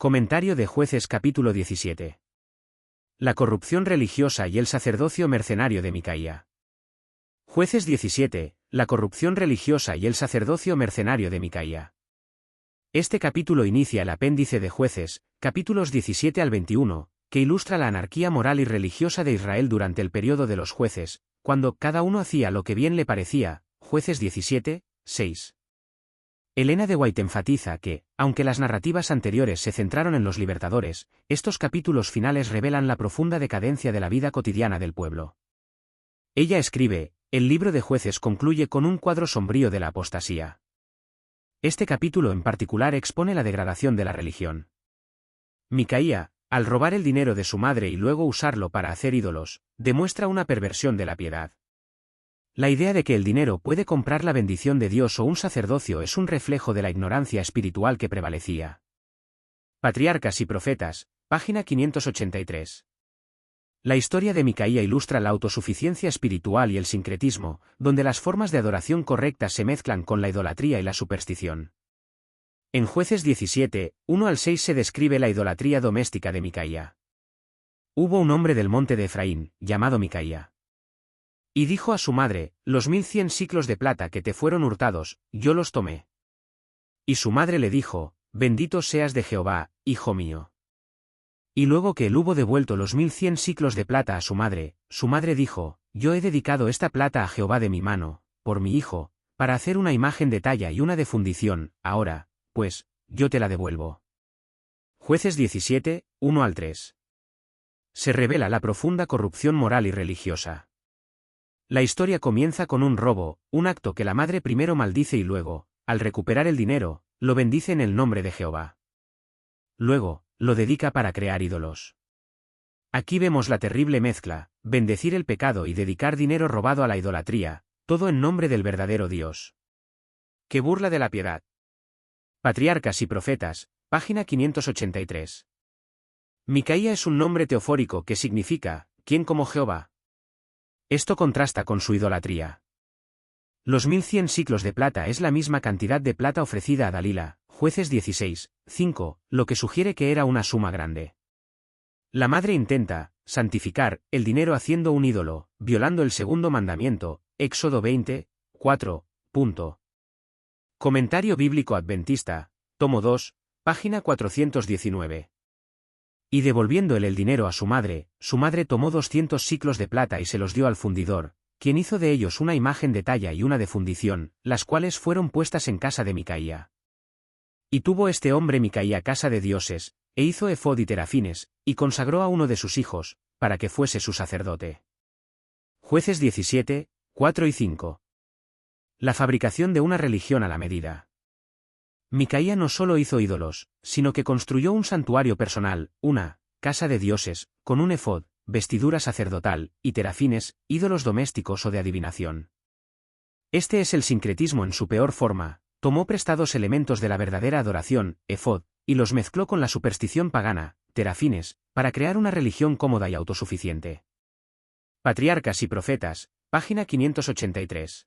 Comentario de Jueces capítulo 17. La corrupción religiosa y el sacerdocio mercenario de Micaía. Jueces 17. La corrupción religiosa y el sacerdocio mercenario de Micaía. Este capítulo inicia el apéndice de Jueces, capítulos 17 al 21, que ilustra la anarquía moral y religiosa de Israel durante el periodo de los jueces, cuando cada uno hacía lo que bien le parecía. Jueces 17, 6. Elena de White enfatiza que, aunque las narrativas anteriores se centraron en los libertadores, estos capítulos finales revelan la profunda decadencia de la vida cotidiana del pueblo. Ella escribe, el libro de Jueces concluye con un cuadro sombrío de la apostasía. Este capítulo en particular expone la degradación de la religión. Micaía, al robar el dinero de su madre y luego usarlo para hacer ídolos, demuestra una perversión de la piedad. La idea de que el dinero puede comprar la bendición de Dios o un sacerdocio es un reflejo de la ignorancia espiritual que prevalecía. Patriarcas y Profetas, página 583. La historia de Micaía ilustra la autosuficiencia espiritual y el sincretismo, donde las formas de adoración correctas se mezclan con la idolatría y la superstición. En Jueces 17, 1 al 6 se describe la idolatría doméstica de Micaía. Hubo un hombre del monte de Efraín, llamado Micaía. Y dijo a su madre, los 1100 siclos de plata que te fueron hurtados, yo los tomé. Y su madre le dijo, bendito seas de Jehová, hijo mío. Y luego que él hubo devuelto los 1100 siclos de plata a su madre dijo, yo he dedicado esta plata a Jehová de mi mano, por mi hijo, para hacer una imagen de talla y una de fundición, ahora, pues, yo te la devuelvo. Jueces 17, 1 al 3. Se revela la profunda corrupción moral y religiosa. La historia comienza con un robo, un acto que la madre primero maldice y luego, al recuperar el dinero, lo bendice en el nombre de Jehová. Luego, lo dedica para crear ídolos. Aquí vemos la terrible mezcla, bendecir el pecado y dedicar dinero robado a la idolatría, todo en nombre del verdadero Dios. ¡Qué burla de la piedad! Patriarcas y Profetas, página 583. Micaía es un nombre teofórico que significa, ¿quién como Jehová? Esto contrasta con su idolatría. Los 1100 siclos de plata es la misma cantidad de plata ofrecida a Dalila, Jueces 16, 5, lo que sugiere que era una suma grande. La madre intenta santificar el dinero haciendo un ídolo, violando el segundo mandamiento, Éxodo 20, 4. Comentario bíblico adventista, tomo 2, página 419. Y devolviéndole el dinero a su madre tomó 200 siclos de plata y se los dio al fundidor, quien hizo de ellos una imagen de talla y una de fundición, las cuales fueron puestas en casa de Micaía. Y tuvo este hombre Micaía casa de dioses, e hizo efod y terafines, y consagró a uno de sus hijos, para que fuese su sacerdote. Jueces 17, 4 y 5. La fabricación de una religión a la medida. Micaía no solo hizo ídolos, sino que construyó un santuario personal, una casa de dioses, con un efod, vestidura sacerdotal, y terafines, ídolos domésticos o de adivinación. Este es el sincretismo en su peor forma, tomó prestados elementos de la verdadera adoración, efod, y los mezcló con la superstición pagana, terafines, para crear una religión cómoda y autosuficiente. Patriarcas y Profetas, página 583.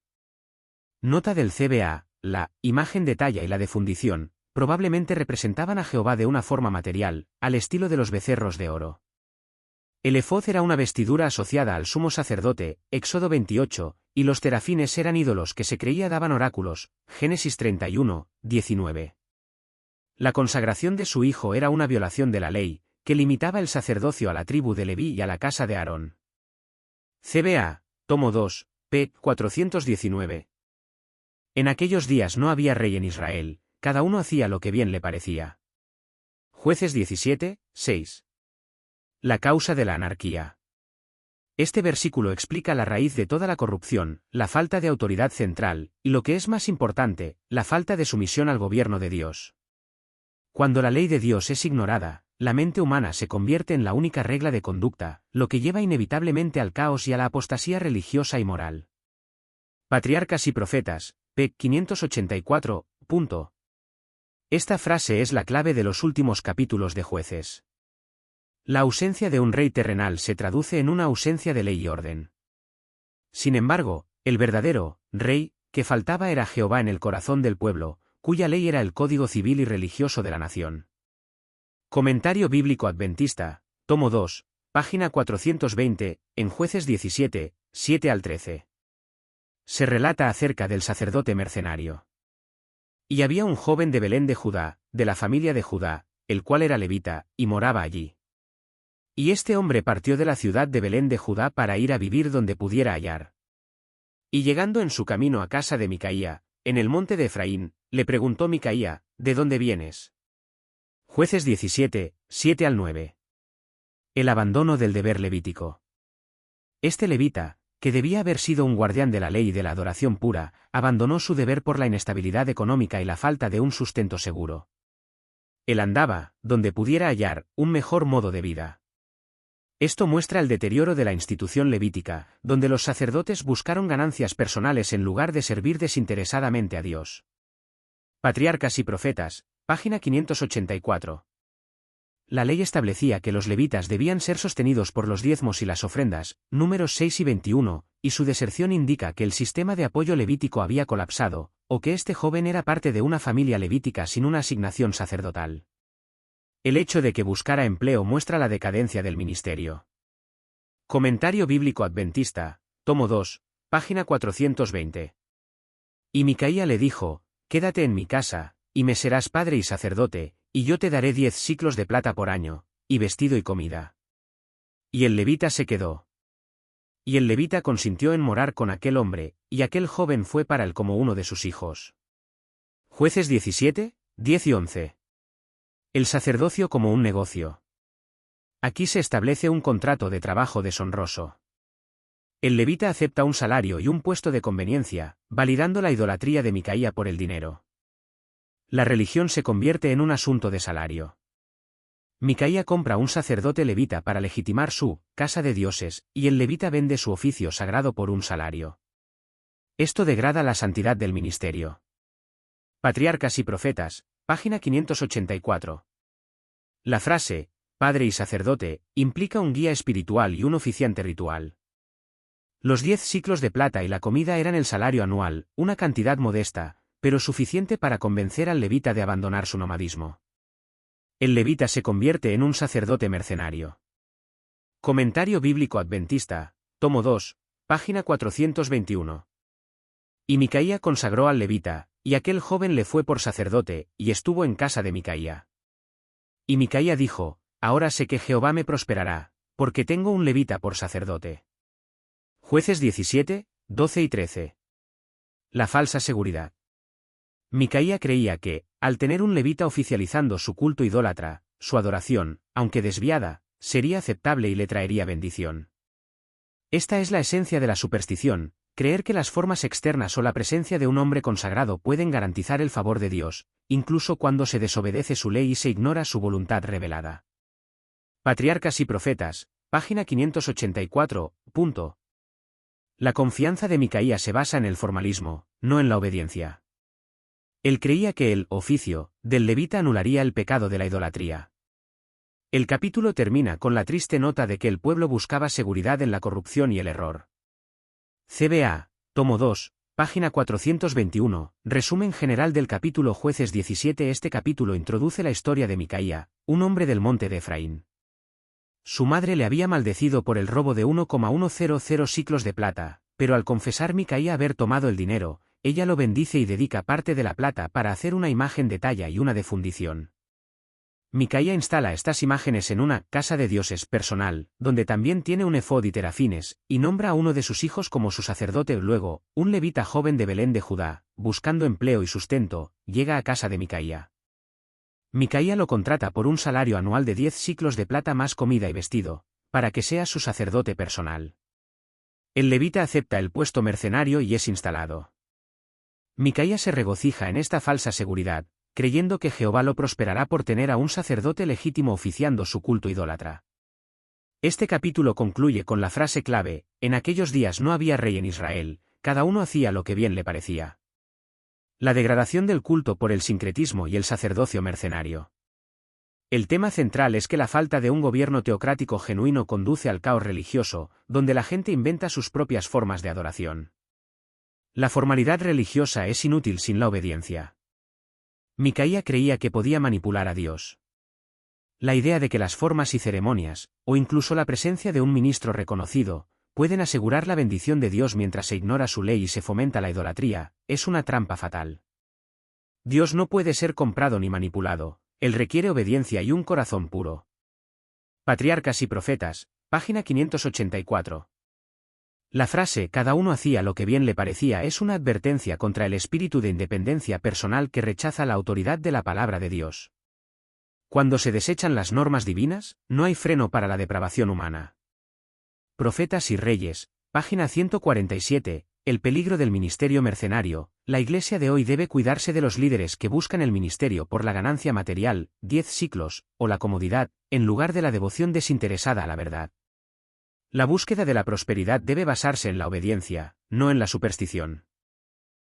Nota del CBA. La imagen de talla y la de fundición, probablemente representaban a Jehová de una forma material, al estilo de los becerros de oro. El efod era una vestidura asociada al sumo sacerdote, Éxodo 28, y los terafines eran ídolos que se creía daban oráculos, Génesis 31, 19. La consagración de su hijo era una violación de la ley, que limitaba el sacerdocio a la tribu de Leví y a la casa de Aarón. CBA, tomo 2, p. 419. En aquellos días no había rey en Israel, cada uno hacía lo que bien le parecía. Jueces 17, 6. La causa de la anarquía. Este versículo explica la raíz de toda la corrupción, la falta de autoridad central, y lo que es más importante, la falta de sumisión al gobierno de Dios. Cuando la ley de Dios es ignorada, la mente humana se convierte en la única regla de conducta, lo que lleva inevitablemente al caos y a la apostasía religiosa y moral. Patriarcas y Profetas, p. 584. Esta frase es la clave de los últimos capítulos de Jueces. La ausencia de un rey terrenal se traduce en una ausencia de ley y orden. Sin embargo, el verdadero rey que faltaba era Jehová en el corazón del pueblo, cuya ley era el código civil y religioso de la nación. Comentario bíblico adventista, tomo 2, página 420, en Jueces 17, 7 al 13. Se relata acerca del sacerdote mercenario. Y había un joven de Belén de Judá, de la familia de Judá, el cual era levita, y moraba allí. Y este hombre partió de la ciudad de Belén de Judá para ir a vivir donde pudiera hallar. Y llegando en su camino a casa de Micaía, en el monte de Efraín, le preguntó Micaía, ¿de dónde vienes? Jueces 17, 7 al 9. El abandono del deber levítico. Este levita, que debía haber sido un guardián de la ley y de la adoración pura, abandonó su deber por la inestabilidad económica y la falta de un sustento seguro. Él andaba, donde pudiera hallar, un mejor modo de vida. Esto muestra el deterioro de la institución levítica, donde los sacerdotes buscaron ganancias personales en lugar de servir desinteresadamente a Dios. Patriarcas y Profetas, página 584. La ley establecía que los levitas debían ser sostenidos por los diezmos y las ofrendas, números 6 y 21, y su deserción indica que el sistema de apoyo levítico había colapsado, o que este joven era parte de una familia levítica sin una asignación sacerdotal. El hecho de que buscara empleo muestra la decadencia del ministerio. Comentario bíblico adventista, tomo 2, página 420. Y Micaía le dijo, «Quédate en mi casa, y me serás padre y sacerdote, y yo te daré 10 siclos de plata por año, y vestido y comida». Y el levita se quedó. Y el levita consintió en morar con aquel hombre, y aquel joven fue para él como uno de sus hijos. Jueces 17, 10 y 11. El sacerdocio como un negocio. Aquí se establece un contrato de trabajo deshonroso. El levita acepta un salario y un puesto de conveniencia, validando la idolatría de Micaía por el dinero. La religión se convierte en un asunto de salario. Micaía compra un sacerdote levita para legitimar su casa de dioses, y el levita vende su oficio sagrado por un salario. Esto degrada la santidad del ministerio. Patriarcas y Profetas, página 584. La frase, padre y sacerdote, implica un guía espiritual y un oficiante ritual. Los 10 siclos de plata y la comida eran el salario anual, una cantidad modesta, pero suficiente para convencer al levita de abandonar su nomadismo. El levita se convierte en un sacerdote mercenario. Comentario bíblico adventista, tomo 2, página 421. Y Micaía consagró al levita, y aquel joven le fue por sacerdote, y estuvo en casa de Micaía. Y Micaía dijo, ahora sé que Jehová me prosperará, porque tengo un levita por sacerdote. Jueces 17, 12 y 13. La falsa seguridad. Micaía creía que, al tener un levita oficializando su culto idólatra, su adoración, aunque desviada, sería aceptable y le traería bendición. Esta es la esencia de la superstición, creer que las formas externas o la presencia de un hombre consagrado pueden garantizar el favor de Dios, incluso cuando se desobedece su ley y se ignora su voluntad revelada. Patriarcas y Profetas, página 584, punto. La confianza de Micaía se basa en el formalismo, no en la obediencia. Él creía que el oficio del levita anularía el pecado de la idolatría. El capítulo termina con la triste nota de que el pueblo buscaba seguridad en la corrupción y el error. CBA, tomo 2, página 421, resumen general del capítulo Jueces 17. Este capítulo introduce la historia de Micaía, un hombre del monte de Efraín. Su madre le había maldecido por el robo de 1,100 siclos de plata, pero al confesar Micaía haber tomado el dinero, ella lo bendice y dedica parte de la plata para hacer una imagen de talla y una de fundición. Micaía instala estas imágenes en una casa de dioses personal, donde también tiene un efod y terafines, y nombra a uno de sus hijos como su sacerdote. Luego, un levita joven de Belén de Judá, buscando empleo y sustento, llega a casa de Micaía. Micaía lo contrata por un salario anual de 10 siclos de plata más comida y vestido, para que sea su sacerdote personal. El levita acepta el puesto mercenario y es instalado. Micaía se regocija en esta falsa seguridad, creyendo que Jehová lo prosperará por tener a un sacerdote legítimo oficiando su culto idólatra. Este capítulo concluye con la frase clave, en aquellos días no había rey en Israel, cada uno hacía lo que bien le parecía. La degradación del culto por el sincretismo y el sacerdocio mercenario. El tema central es que la falta de un gobierno teocrático genuino conduce al caos religioso, donde la gente inventa sus propias formas de adoración. La formalidad religiosa es inútil sin la obediencia. Micaía creía que podía manipular a Dios. La idea de que las formas y ceremonias, o incluso la presencia de un ministro reconocido, pueden asegurar la bendición de Dios mientras se ignora su ley y se fomenta la idolatría, es una trampa fatal. Dios no puede ser comprado ni manipulado, Él requiere obediencia y un corazón puro. Patriarcas y Profetas, página 584. La frase «cada uno hacía lo que bien le parecía» es una advertencia contra el espíritu de independencia personal que rechaza la autoridad de la palabra de Dios. Cuando se desechan las normas divinas, no hay freno para la depravación humana. Profetas y Reyes, página 147, el peligro del ministerio mercenario. La Iglesia de hoy debe cuidarse de los líderes que buscan el ministerio por la ganancia material, 10 siclos, o la comodidad, en lugar de la devoción desinteresada a la verdad. La búsqueda de la prosperidad debe basarse en la obediencia, no en la superstición.